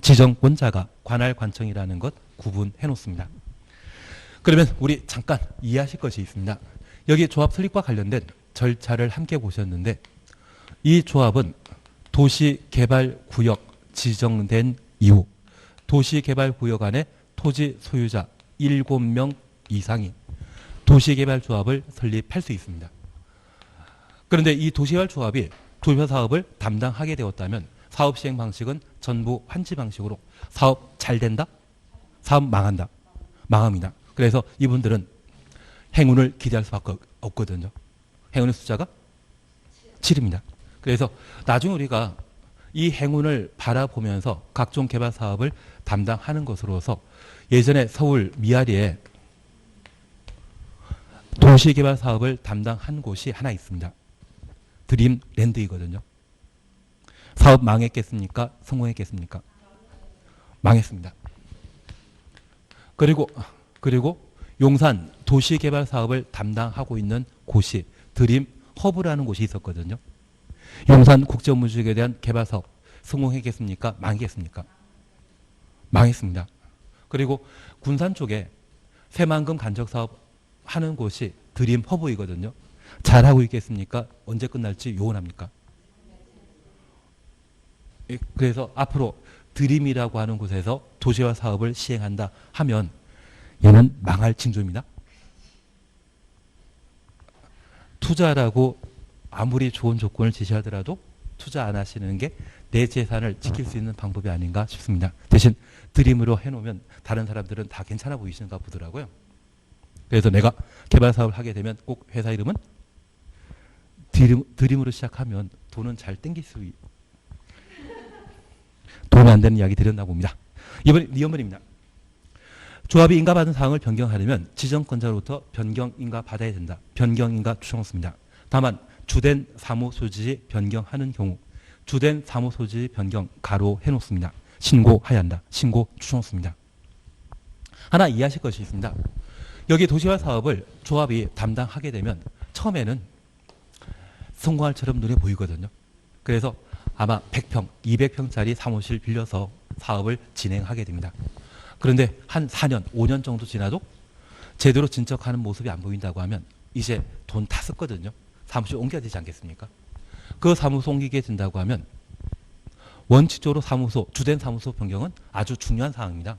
지정권자가 관할 관청이라는 것 구분해 놓습니다. 그러면 우리 잠깐 이해하실 것이 있습니다. 여기 조합 설립과 관련된 절차를 함께 보셨는데 이 조합은 도시개발구역 지정된 이후 도시개발구역 안에 토지 소유자 7명 이상이 도시개발조합을 설립할 수 있습니다. 그런데 이 도시개발조합이 도시개발사업을 담당하게 되었다면 사업 시행 방식은 전부 환지 방식으로 사업 잘 된다? 사업 망한다? 망합니다. 그래서 이분들은 행운을 기대할 수밖에 없거든요. 행운의 숫자가 7입니다. 그래서 나중에 우리가 이 행운을 바라보면서 각종 개발 사업을 담당하는 것으로서 예전에 서울 미아리에 도시개발 사업을 담당한 곳이 하나 있습니다. 드림랜드이거든요. 사업 망했겠습니까? 성공했겠습니까? 망했습니다. 그리고 용산 도시개발 사업을 담당하고 있는 곳이 드림 허브라는 곳이 있었거든요. 용산 국제업무지역에 대한 개발 사업 성공했겠습니까? 망했겠습니까? 망했습니다. 그리고 군산 쪽에 새만금 간척 사업 하는 곳이 드림 허브이거든요. 잘하고 있겠습니까? 언제 끝날지 요원합니까? 그래서 앞으로 드림이라고 하는 곳에서 도시화 사업을 시행한다 하면 얘는 망할 징조입니다. 투자라고 아무리 좋은 조건을 제시하더라도 투자 안 하시는 게 내 재산을 지킬 수 있는 방법이 아닌가 싶습니다. 대신 드림으로 해놓으면 다른 사람들은 다 괜찮아 보이시는가 보더라고요. 그래서 내가 개발 사업을 하게 되면 꼭 회사 이름은 드림으로 시작하면 돈은 잘 땡길 수 도움이 안 되는 이야기 드렸나 봅니다. 이번에 니언번입니다. 조합이 인가받은 사항을 변경하려면 지정권자로부터 변경 인가받아야 된다. 변경 인가 추정없습니다. 다만 주된 사무소지 변경하는 경우 주된 사무소지 변경 가로 해놓습니다. 신고해야 한다. 신고 추정없습니다. 하나 이해하실 것이 있습니다. 여기 도시화 사업을 조합이 담당하게 되면 처음에는 성공할처럼 눈에 보이거든요. 그래서 아마 100평, 200평짜리 사무실 빌려서 사업을 진행하게 됩니다. 그런데 한 4년, 5년 정도 지나도 제대로 진척하는 모습이 안 보인다고 하면 이제 돈 다 썼거든요. 사무실 옮겨야 되지 않겠습니까? 그 사무소 옮기게 된다고 하면 원칙적으로 주된 사무소 변경은 아주 중요한 사항입니다.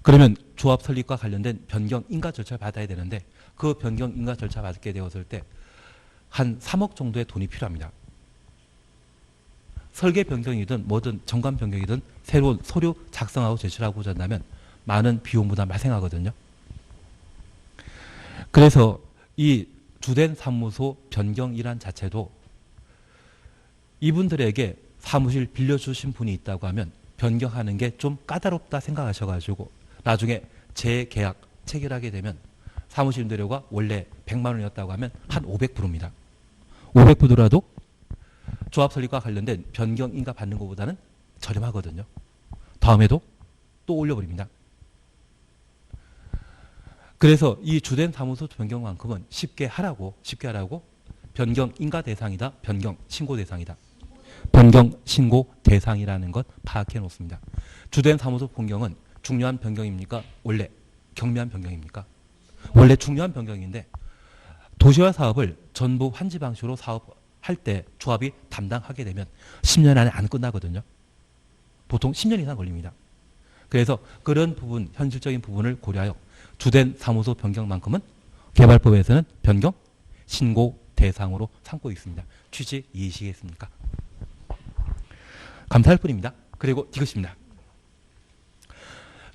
그러면 조합 설립과 관련된 변경 인가 절차를 받아야 되는데 그 변경 인가 절차 받게 되었을 때 한 3억 정도의 돈이 필요합니다. 설계 변경이든 뭐든 정관 변경이든 새로운 서류 작성하고 제출하고자 한다면 많은 비용 부담 발생하거든요. 그래서 이 주된 사무소 변경이란 자체도 이분들에게 사무실 빌려주신 분이 있다고 하면 변경하는 게 좀 까다롭다 생각하셔가지고 나중에 재계약 체결하게 되면 사무실 임대료가 원래 100만 원이었다고 하면 한 500%입니다. 500%라도 조합 설립과 관련된 변경 인가 받는 것보다는 저렴하거든요. 다음에도 또 올려버립니다. 그래서 이 주된 사무소 변경만큼은 쉽게 하라고 변경 인가 대상이다. 변경 신고 대상이다. 변경 신고 대상이라는 것 파악해 놓습니다. 주된 사무소 변경은 중요한 변경입니까? 원래 경미한 변경입니까? 원래 중요한 변경인데 도시화 사업을 전부 환지 방식으로 사업할 때 조합이 담당하게 되면 10년 안에 안 끝나거든요. 보통 10년 이상 걸립니다. 그래서 그런 부분, 현실적인 부분을 고려하여 주된 사무소 변경만큼은 개발법에서는 변경 신고 대상으로 삼고 있습니다. 취지 이해하시겠습니까? 감사할 뿐입니다. 그리고 이것입니다.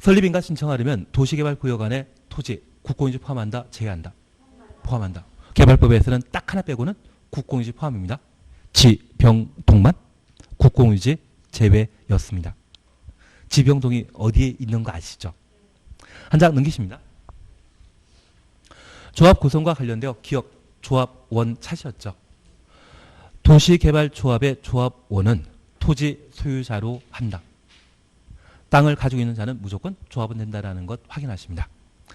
설립인가 신청하려면 도시개발구역 안에 토지, 국공유지 포함한다, 제외한다. 포함한다. 개발법에서는 딱 하나 빼고는 국공유지 포함입니다. 지병동만 국공유지 제외였습니다. 지병동이 어디에 있는 거 아시죠? 한 장 넘기십니다. 조합 구성과 관련되어 기억 조합원 찾으셨죠? 도시개발조합의 조합원은 토지 소유자로 한다. 땅을 가지고 있는 자는 무조건 조합원 된다는 것 확인하십니다.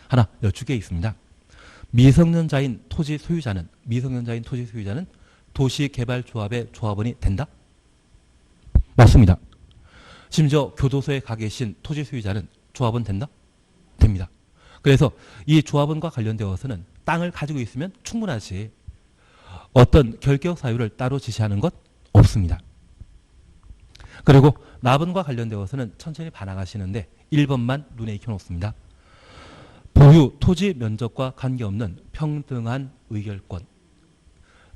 하나 여쭈게 있습니다. 미성년자인 토지 소유자는 도시개발조합의 조합원이 된다? 맞습니다. 심지어 교도소에 가 계신 토지 소유자는 조합원 된다? 됩니다. 그래서 이 조합원과 관련되어서는 땅을 가지고 있으면 충분하지 어떤 결격 사유를 따로 지시하는 것 없습니다. 그리고 나번과 관련되어서는 천천히 반항하시는데 1번만 눈에 익혀놓습니다. 보유 토지 면적과 관계없는 평등한 의결권.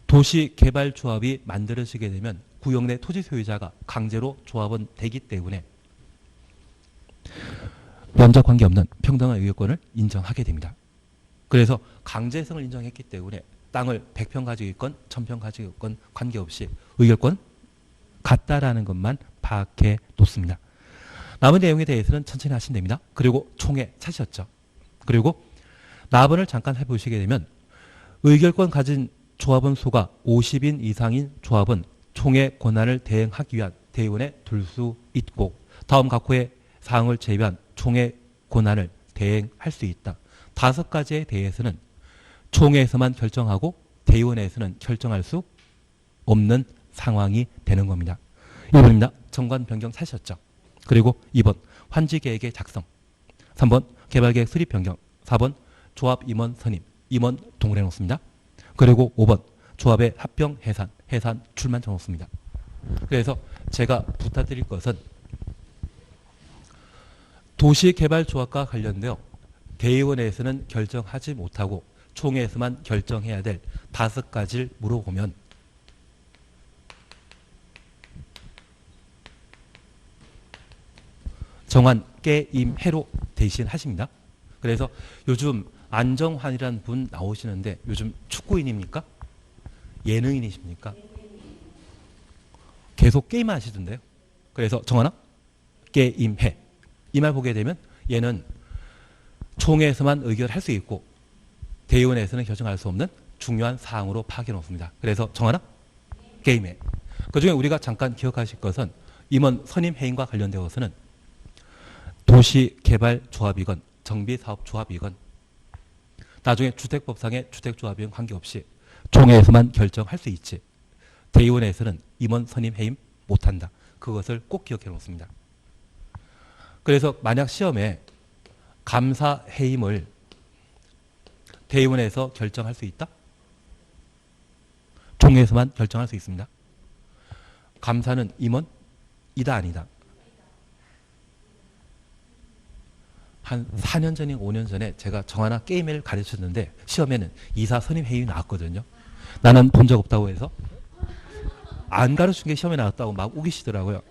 도시개발조합이 만들어지게 되면 구역 내 토지 소유자가 강제로 조합원 되기 때문에 면적 관계없는 평등한 의결권을 인정하게 됩니다. 그래서 강제성을 인정했기 때문에 땅을 100평 가지고 있건 1000평 가지고 있건 관계없이 의결권 같다라는 것만 파악해 놓습니다. 남은 내용에 대해서는 천천히 하시면 됩니다. 그리고 총회 찾으셨죠. 그리고 나번을 잠깐 해보시게 되면 의결권 가진 조합원 수가 50인 이상인 조합은 총회 권한을 대행하기 위한 대의원에 둘 수 있고 다음 각호의 사항을 제외한 총회 권한을 대행할 수 있다. 5가지에 대해서는 총회에서만 결정하고 대의원에서는 결정할 수 없는 상황이 되는 겁니다. 1번입니다. 정관 변경 사셨죠. 그리고 2번 환지계획의 작성, 3번 개발계획 수립 변경, 4번 조합 임원 선임, 임원 동원해 놓습니다. 그리고 5번 조합의 합병 해산 출만 정놓습니다. 그래서 제가 부탁드릴 것은 도시개발조합과 관련되어 대의원에서는 결정하지 못하고 총회에서만 결정해야 될 5가지를 물어보면 정한 깨임해로 대신하십니다. 그래서 요즘 안정환이라는 분 나오시는데 요즘 축구인입니까? 예능인이십니까? 계속 게임 하시던데요. 그래서 정하나? 깨임해. 이 말 보게 되면 얘는 총회에서만 의결할 수 있고 대의원에서는 결정할 수 없는 중요한 사항으로 파악해 놓습니다. 그래서 정하나? 게임해. 그중에 우리가 잠깐 기억하실 것은 임원 선임 해임과 관련되어서는 도시개발조합이건 정비사업조합이건 나중에 주택법상의 주택조합이건 관계없이 총회에서만 결정할 수 있지 대의원에서는 임원 선임 해임 못한다. 그것을 꼭 기억해 놓습니다. 그래서 만약 시험에 감사 해임을 대의원에서 결정할 수 있다? 총회에서만 결정할 수 있습니다. 감사는 임원이다 아니다? 한 4년 전인가 5년 전에 제가 정하나 게임을 가르쳤는데 시험에는 이사 선임 회의 나왔거든요. 나는 본 적 없다고 해서 안 가르친 게 시험에 나왔다고 막 우기시더라고요.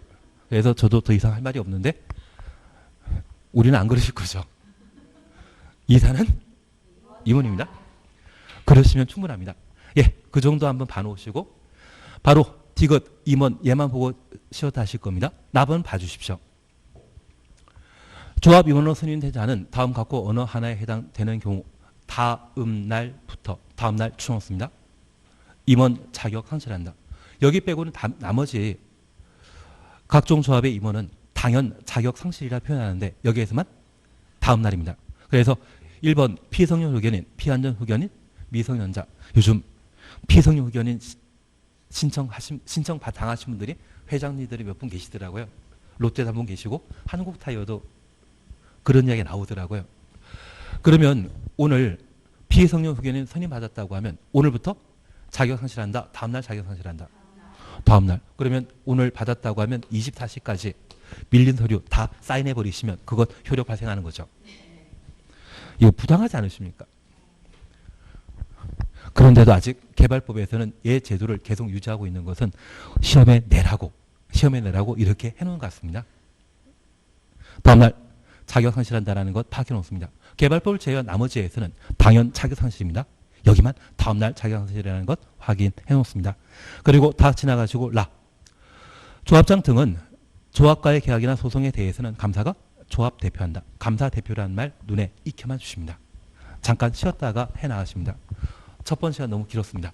그래서 저도 더 이상 할 말이 없는데 우리는 안 그러실 거죠. 이사는 임원입니다. 그러시면 충분합니다. 예, 그 정도 한번 봐놓으시고 바로 디귿 임원 얘만 보고 쉬었다 하실 겁니다. 납은 봐주십시오. 조합 임원으로 선임된 자는 다음 각호 어느 하나에 해당되는 경우 다음 날부터 다음 날 추정했습니다. 임원 자격 상실한다. 여기 빼고는 나머지 각종 조합의 임원은 당연 자격 상실이라 표현하는데 여기에서만 다음 날입니다. 그래서 1번 피성년 의견인, 피안전 의견인, 미성년자. 요즘 피성년 의견인 신청 당하신 분들이 회장님들이 몇 분 계시더라고요. 롯데도 한 분 계시고 한국타이어도 그런 이야기가 나오더라고요. 그러면 오늘 피성년 의견인 선임받았다고 하면 오늘부터 자격 상실한다. 다음날 자격 상실한다. 다음날. 그러면 오늘 받았다고 하면 24시까지 밀린 서류 다 사인해버리시면 그것 효력 발생하는 거죠. 이거 부당하지 않으십니까? 그런데도 아직 개발법에서는 이 제도를 계속 유지하고 있는 것은 시험에 내라고 이렇게 해놓은 것 같습니다. 다음날 자격 상실한다라는 것 파악해 놓습니다. 개발법을 제외한 나머지에서는 당연 자격 상실입니다. 여기만 다음날 자격 상실이라는 것 확인해 놓습니다. 그리고 다 지나가시고 조합장 등은 조합과의 계약이나 소송에 대해서는 감사가 조합 대표한다. 감사 대표라는 말 눈에 익혀만 주십니다. 잠깐 쉬었다가 해 나가십니다. 첫 번째가 너무 길었습니다.